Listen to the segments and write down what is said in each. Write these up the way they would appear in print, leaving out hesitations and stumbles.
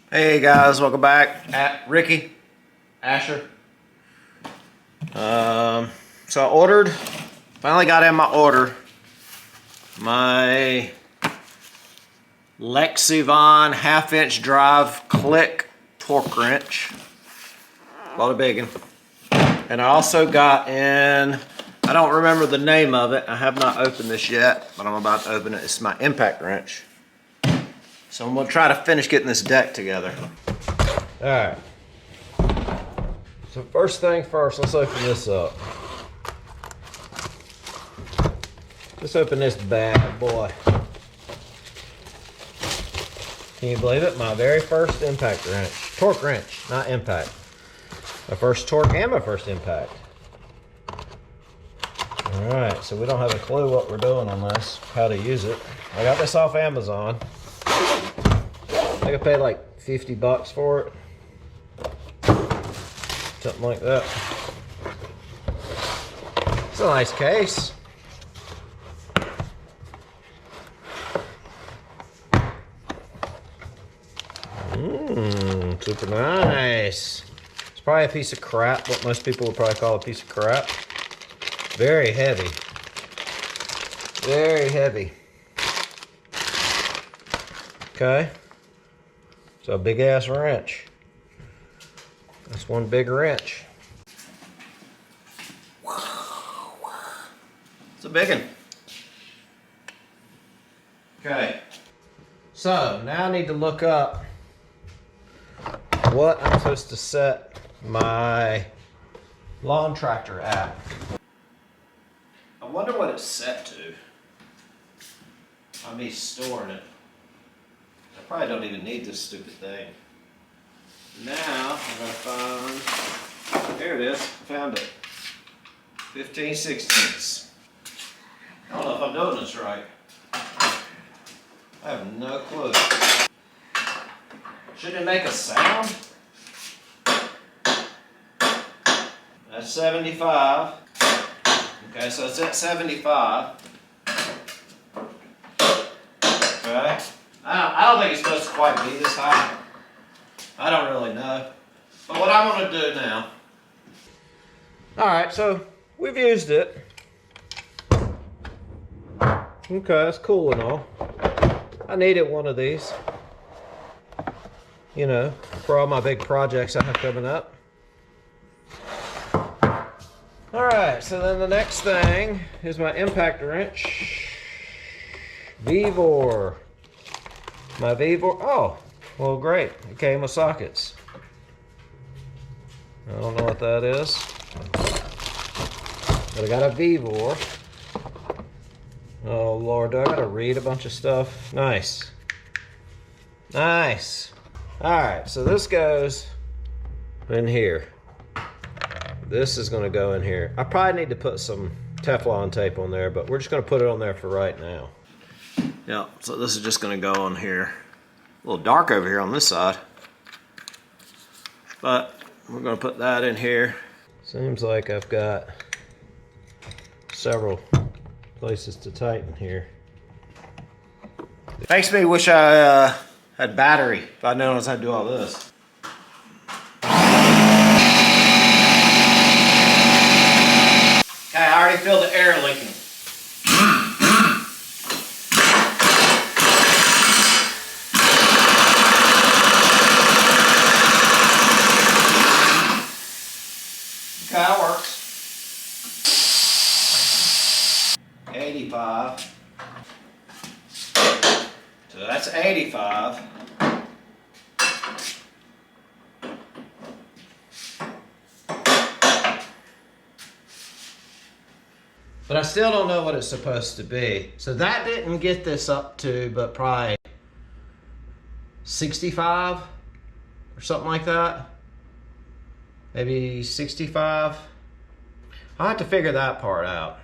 Hey guys, welcome back. At Ricky, Asher. So I finally got in my order, my Lexivon 1/2-inch drive click torque wrench. Bought a big one. And I also got in, I don't remember the name of it. I have not opened this yet, but I'm about to open it. It's my impact wrench. So I'm gonna try to finish getting this deck together. All right. So first thing first, let's open this up. Let's open this bad boy. Can you believe it? My very first impact wrench. Torque wrench, not impact. My first torque and my first impact. All right, so we don't have a clue what we're doing on this, how to use it. I got this off Amazon. I think I paid like 50 bucks for it. Something like that. It's a nice case. Super nice. It's probably a piece of crap, what most people would probably call a piece of crap. Very heavy. Very heavy. Okay. So a big ass wrench. That's one big wrench. It's a big one. Okay. So now I need to look up what I'm supposed to set my lawn tractor at. I wonder what it's set to. I'll be storing it. I probably don't even need this stupid thing. Now I'm gonna find, there it is, found it. 15/16. I don't know if I'm doing this right. I have no clue. Shouldn't it make a sound? That's 75. Okay, so it's at 75. Okay. I don't think it's supposed to quite be this high. I don't really know. But what I'm going to do now. Alright, so we've used it. Okay, that's cool and all. I needed one of these. You know, for all my big projects I have coming up. Alright, so then the next thing is my impact wrench. Vevor. My Vevor, oh, well great, it came with sockets. I don't know what that is, but I got a Vevor. Oh Lord, do I gotta read a bunch of stuff? Nice. Nice. Alright, so this goes in here. This is gonna go in here. I probably need to put some Teflon tape on there, but we're just gonna put it on there for right now. Yeah, so this is just going to go on here. A little dark over here on this side. But we're going to put that in here. Seems like I've got several places to tighten here. Makes me wish I had battery. If I'd known how to do all this. Okay, I already feel the air leaking. Okay, that works. 85. So that's 85. But I still don't know what it's supposed to be. So that didn't get this up to, but probably 65 or something like that. Maybe 65. I'll have to figure that part out.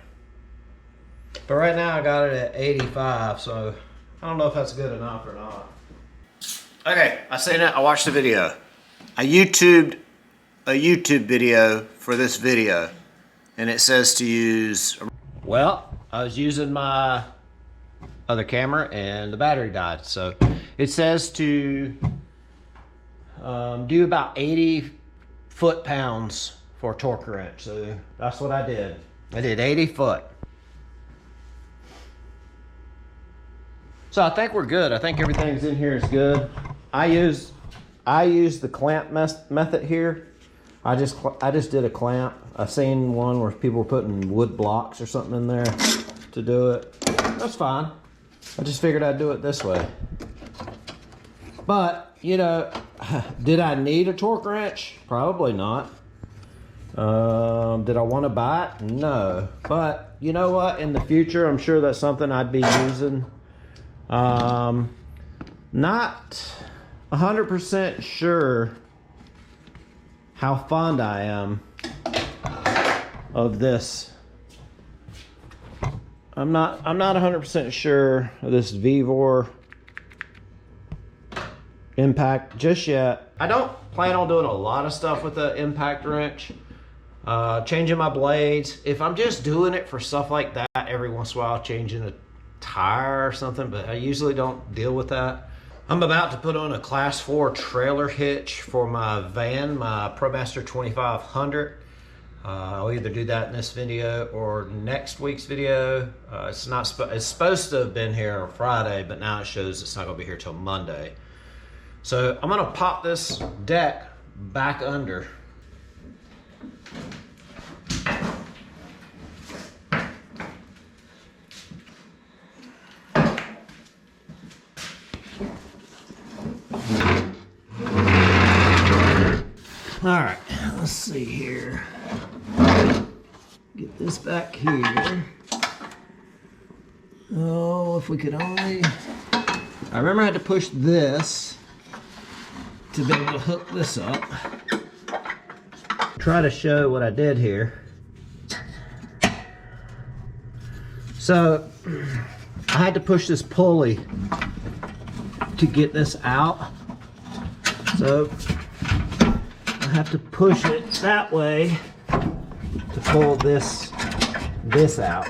But right now I got it at 85, so I don't know if that's good enough or not. Okay, I seen it, I watched the video. I YouTubed a YouTube video for this video, and it says to use Well, I was using my other camera and the battery died. So it says to do about 80 foot-pounds for a torque wrench. So that's what I did. I did 80 foot. So I think we're good. I think everything's in here is good. I use the clamp method here. I just did a clamp. I seen one where people were putting wood blocks or something in there to do it. That's fine. I just figured I'd do it this way. But, you know, did I need a torque wrench? Probably not. Did I want to buy it? No. But, you know what? In the future, I'm sure that's something I'd be using. Not 100% sure how fond I am of this. I'm not 100% sure of this Vevor impact just yet. I don't plan on doing a lot of stuff with the impact wrench. Changing my blades. If I'm just doing it for stuff like that, every once in a while changing a tire or something, but I usually don't deal with that. I'm about to put on a class 4 trailer hitch for my van, my ProMaster 2500. I'll either do that in this video or next week's video. It's supposed to have been here on Friday, but now it shows it's not gonna be here till Monday. So I'm gonna pop this deck back under. All right, let's see here. Get this back here. Oh, if we could only... I remember I had to push this to be able to hook this up. Try to show what I did here. So, I had to push this pulley to get this out. So, I have to push it that way to pull this out.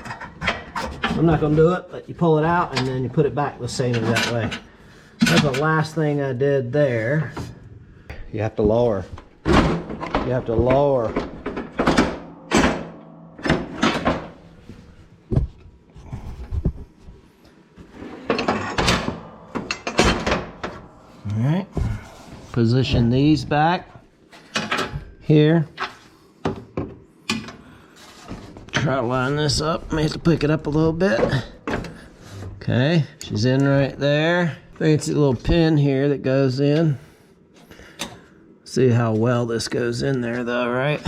I'm not going to do it, but you pull it out and then you put it back the same exact way. That's the last thing I did there. You have to lower. You have to lower. All right. Position these back here. Try to line this up. May have to pick it up a little bit. Okay, she's in right there. Fancy little pin here that goes in. See how well this goes in there though, right?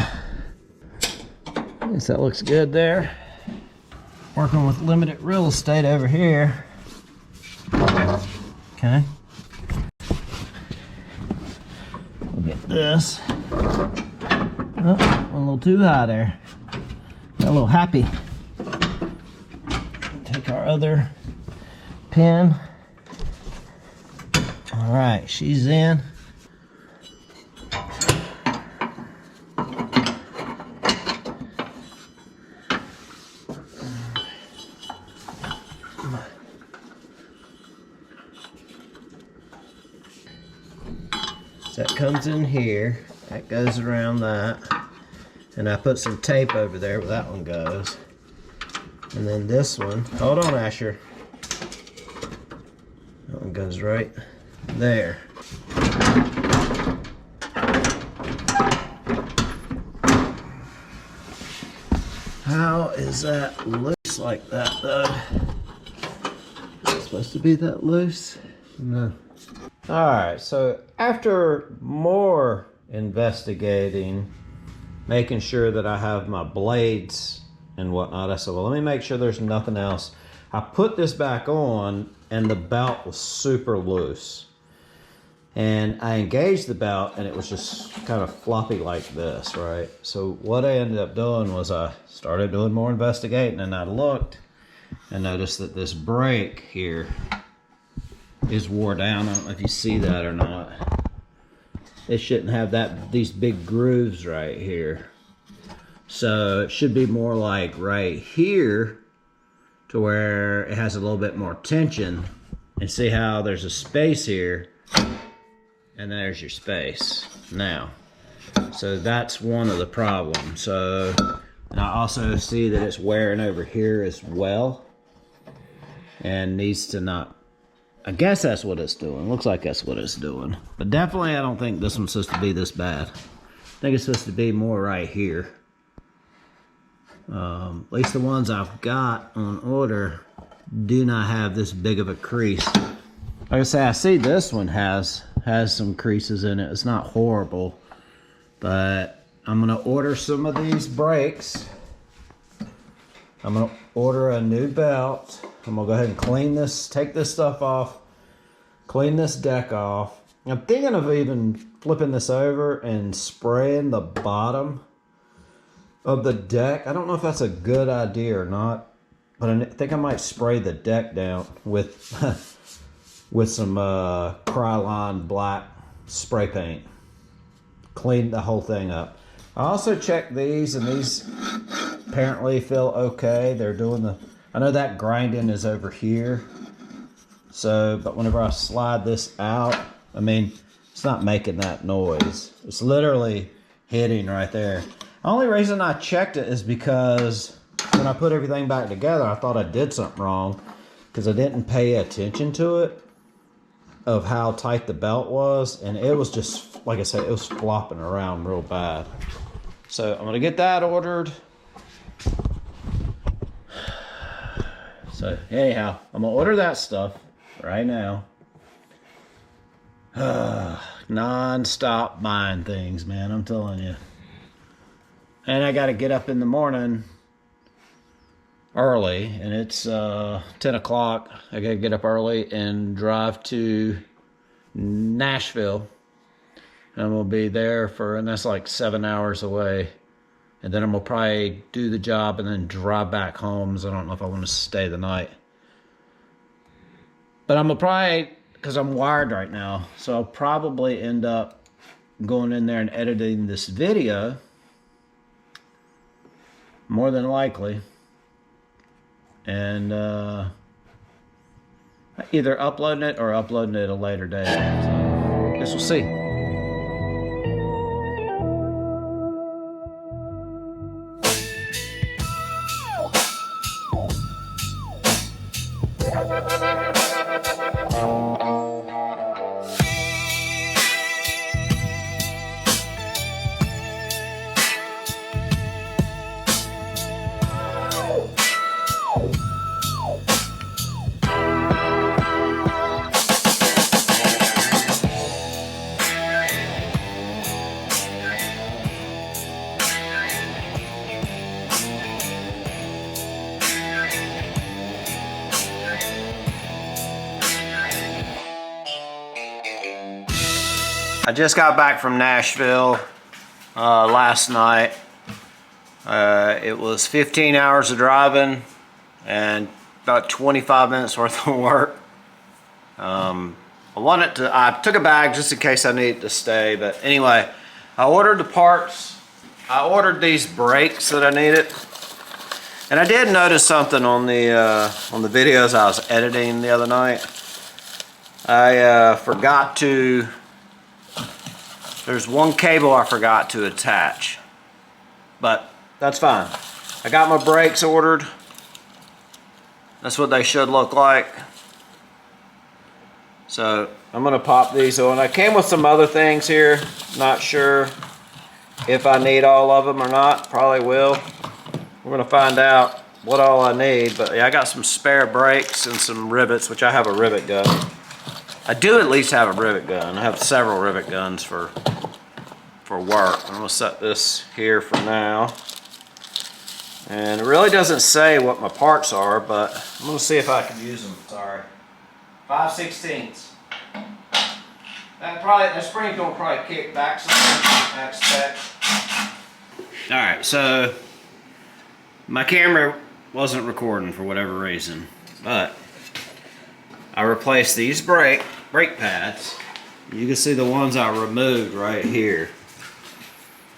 Guess that looks good there. Working with limited real estate over here. Okay. We'll get this. Oh, went a little too high there. Got a little happy. Take our other pin. All right, she's in. So that comes in here, that goes around that, and I put some tape over there where that one goes. And then this one, hold on Asher, that one goes right there. How is that loose like that though? Is it supposed to be that loose? No. Alright, so after more investigating, making sure that I have my blades and whatnot, I said, well, let me make sure there's nothing else. I put this back on and the belt was super loose. And I engaged the belt and it was just kind of floppy like this, right? So what I ended up doing was I started doing more investigating, and I looked and noticed that this brake here is wore down. I don't know if you see that or not. It shouldn't have these big grooves right here. So it should be more like right here to where it has a little bit more tension. And see how there's a space here, and there's your space now. So that's one of the problems. So, and I also see that it's wearing over here as well, and needs to not, I guess that's what it's doing. Looks like that's what it's doing. But definitely I don't think this one's supposed to be this bad. I think it's supposed to be more right here. At least the ones I've got on order do not have this big of a crease. Like I say, I see this one has some creases in it. It's not horrible, but I'm gonna order some of these brakes. I'm gonna order a new belt. I'm gonna go ahead and clean this, take this stuff off, clean this deck off. I'm thinking of even flipping this over and spraying the bottom of the deck. I don't know if that's a good idea or not, but I think I might spray the deck down with with some Krylon black spray paint. Clean the whole thing up. I also checked these, and these apparently feel okay. They're doing the, I know that grinding is over here. So, but whenever I slide this out, I mean, it's not making that noise. It's literally hitting right there. The only reason I checked it is because when I put everything back together, I thought I did something wrong because I didn't pay attention to it, of how tight the belt was, and it was just, like I said, it was flopping around real bad. So I'm gonna get that ordered. So anyhow, I'm gonna order that stuff right now. Non-stop buying things, man, I'm telling you. And I gotta get up in the morning early, and it's 10 o'clock. I gotta get up early and drive to Nashville, and we'll be there for, and that's like 7 hours away, and then I'm gonna probably do the job and then drive back home. So I don't know if I want to stay the night, but I'm gonna probably, because I'm wired right now, so I'll probably end up going in there and editing this video, more than likely, and either uploading it or uploading it at a later date. So I guess we'll see. I just got back from Nashville last night. It was 15 hours of driving and about 25 minutes worth of work. I took a bag just in case I needed to stay, but anyway, I ordered the parts. I ordered these brakes that I needed, and I did notice something on the videos I was editing the other night. I forgot to. There's one cable I forgot to attach, but that's fine. I got my brakes ordered. That's what they should look like. So I'm gonna pop these on. I came with some other things here. Not sure if I need all of them or not. Probably will. We're gonna find out what all I need. But yeah, I got some spare brakes and some rivets, which I have a rivet gun. I do at least have a rivet gun. I have several rivet guns for work. I'm gonna set this here for now. And it really doesn't say what my parts are, but I'm gonna see if I can use them. Sorry. 5/16. That spring's gonna probably kick back some, I expect. Alright, so my camera wasn't recording for whatever reason, but I replaced these brake pads. You can see the ones I removed right here.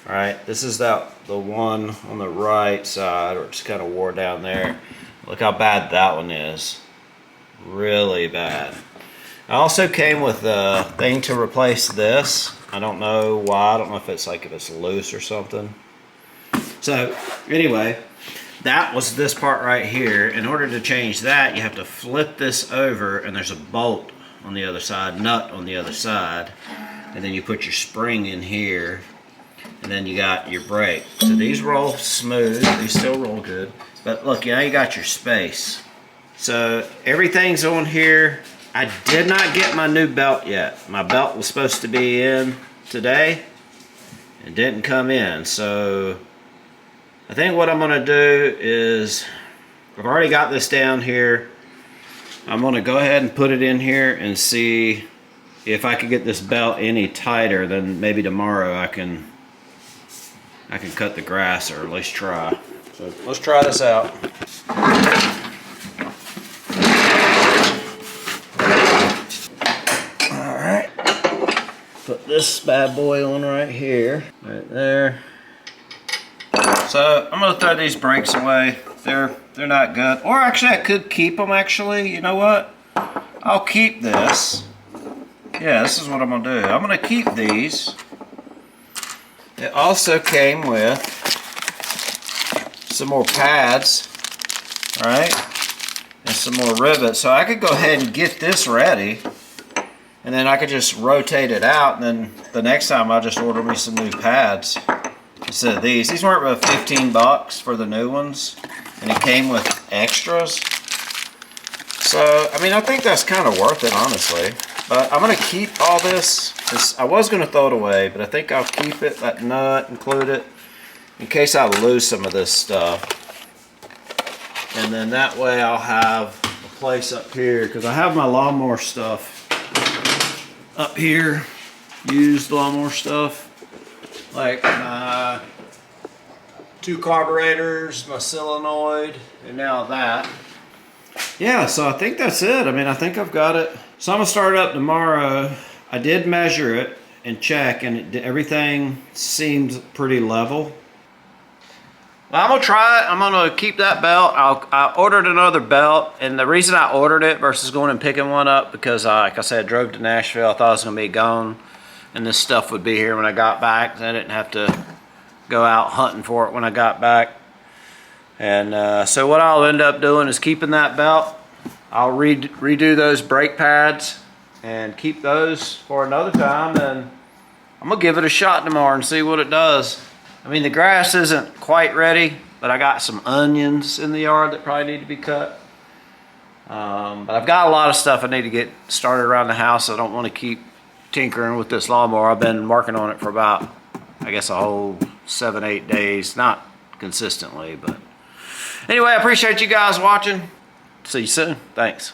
All right, this is the one on the right side, or it's kind of wore down there. Look how bad that one is. Really bad. I also came with a thing to replace this. I don't know why. I don't know if it's like if it's loose or something. So anyway, that was this part right here. In order to change that, you have to flip this over, and there's a bolt on the other side, nut on the other side, and then you put your spring in here, and then you got your brake. So these roll smooth, these still roll good, but look, now you got your space. So everything's on here. I did not get my new belt yet. My belt was supposed to be in today and didn't come in. So I think what I'm gonna do is, I've already got this down here. I'm gonna go ahead and put it in here and see if I can get this belt any tighter. Then maybe tomorrow I can cut the grass, or at least try. So let's try this out. Alright. Put this bad boy on right here. Right there. So I'm gonna throw these brakes away. They're not good. Or actually I could keep them actually. You know what? I'll keep this. Yeah, this is what I'm gonna do. I'm gonna keep these. It also came with some more pads, right? And some more rivets. So I could go ahead and get this ready, and then I could just rotate it out, and then the next time I'll just order me some new pads instead of these. These weren't about 15 bucks for the new ones, and it came with extras. So, I mean, I think that's kind of worth it, honestly. But I'm going to keep all this. I was going to throw it away, but I think I'll keep it, that nut, include it, in case I lose some of this stuff. And then that way I'll have a place up here, because I have my lawnmower stuff up here, used lawnmower stuff, like my 2 carburetors, my solenoid, and now that. Yeah, so I think that's it. I mean, I think I've got it. So I'm gonna start up tomorrow. I did measure it and check, and everything seemed pretty level. Well, I'm gonna try it. I'm gonna keep that belt. I ordered another belt, and the reason I ordered it versus going and picking one up, because like I said, I drove to Nashville. I thought I was gonna be gone, and this stuff would be here when I got back. So I didn't have to go out hunting for it when I got back. And so what I'll end up doing is keeping that belt. I'll redo those brake pads and keep those for another time, and I'm gonna give it a shot tomorrow and see what it does. I mean, the grass isn't quite ready, but I got some onions in the yard that probably need to be cut. But I've got a lot of stuff I need to get started around the house. I don't want to keep tinkering with this lawnmower. I've been working on it for about, I guess, a whole 7-8 days. Not consistently, but anyway, I appreciate you guys watching. See you soon. Thanks.